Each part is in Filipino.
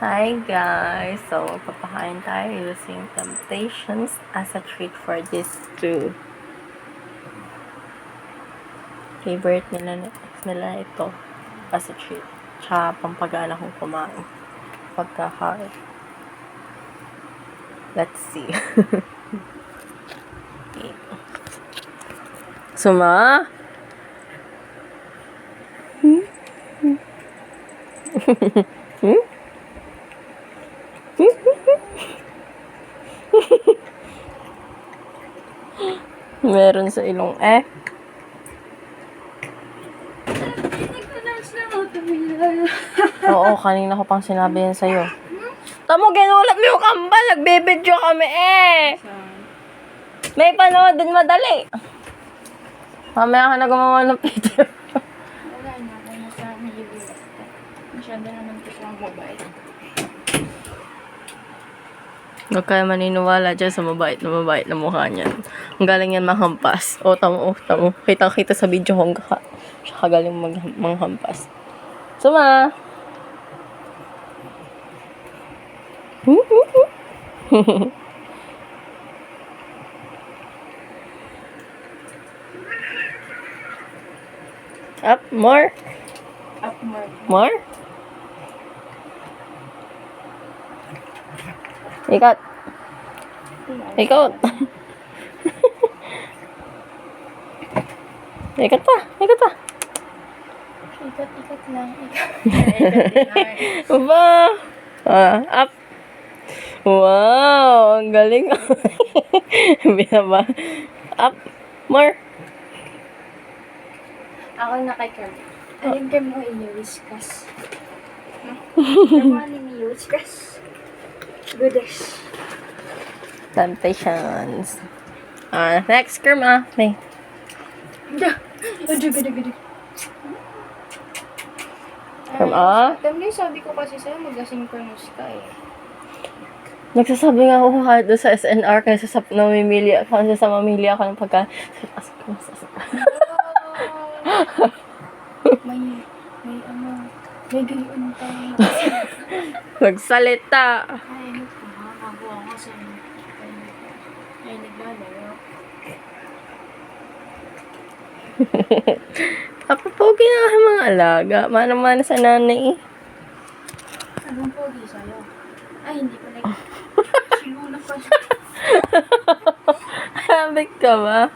Hi guys! So, papakain tayo using Temptations as a treat for this two. Favorite nila ito as a treat. Tsaka pampagana kong kumain. Pagka-hard. Let's see. Okay. Suma? Meron sa ilong Oo, kanina ko pang sinabi yan sa'yo. Tamo, ginulat mo yung kambal. Nagbibidyo kami May panood din madali. Mamaya ka na gumawa ng video. Wala na, kung nasa nilibig. Masyado naman ko siyang mobile. Huwag kayo maniniwala dyan sa mabait na mukha niyan. Ang galing yan manghampas. Tamo. Kita-kita sa video kung siya galing manghampas. Suma! Up, more? Up more. More? Ikat. Ikot. Ikat pa. Ikat lang. Ikat. Ba? Up. Wow, ang galing. Binaba. Up. More. Ako na kay Cam. Alin ka mo i-whiskas? Naman i-whiskas? Goodness. Temptations. Next, Kerma. May. Gada. Kerma. Tamlay, sabi ko kasi sa'yo, mag-asynchronous ka Nagsasabi nga ako kahit doon sa SNR kaysa sa mamimili ako ng pagkain. May gayon tayo. Magsalita. Ay, nagawa ko sa ay naglalayo. Kapapogi na ang mga alaga. Mana-mana sa nanay. Anong pogi sa'yo? Ay, hindi pala. Siluna pa siya. Habig ka ba?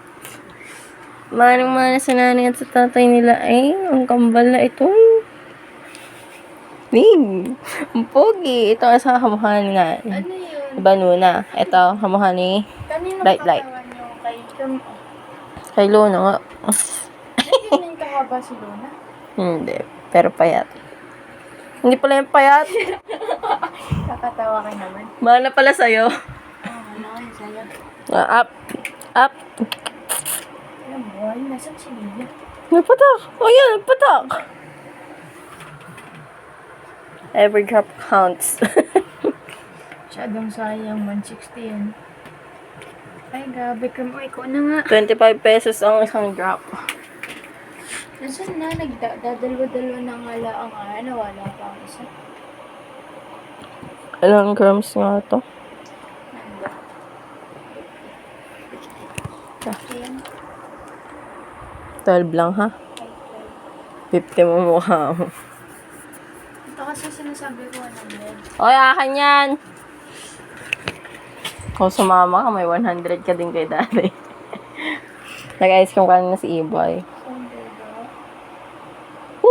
Mana-mana sa nanay at sa tatay nila. Ang kambal na ito. Ang pogi. Ito ang sa kamuhan nga. Ano yun? Iba Nuna. Ito, kamuhan ni Kanino Light. katawan yung kay Cam? Kay Luna nga. Hindi na yung kahaba si Luna? Hindi. Pero payat. Hindi pala yung payat. Kakatawa ka naman. Mana pala sa'yo. Ano kayo sa'yo? Up. Up. Alam mo, ay, nasan si Lia? Nagpatak. Yan, nagpatak. Every drop counts. Masyadong sayang, 160 yan. Ay, grabe Cam. Ay, ikaw na nga. 25 pesos ang isang drop. Nasaan na? Nagdadalwa-dalwa na nga lang wala pa ang isa. Ilang grams nga ito? Nanda. Ayan. 12 lang ha? 50 mo mukha mo. Ito kasi sinasabi ko, Oy, akin yan! Kung sumama ka, may 100 ka din kay daddy. Nag-ice cream kanina si Iboy.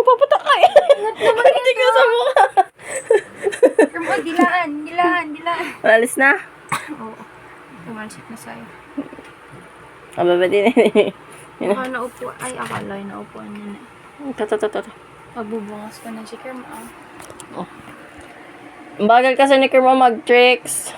Papatak ka eh! Hindi ka sa mukha! Come on, dilaan. Alis na? Oo. Tumansik na sa'yo. Ababa din eh. Baka naupo. Ay, akala yung naupuan niya na. Ito. Pagbubungas ko na si Kerma. Ang bagal kasi ni Kerma mag-tricks.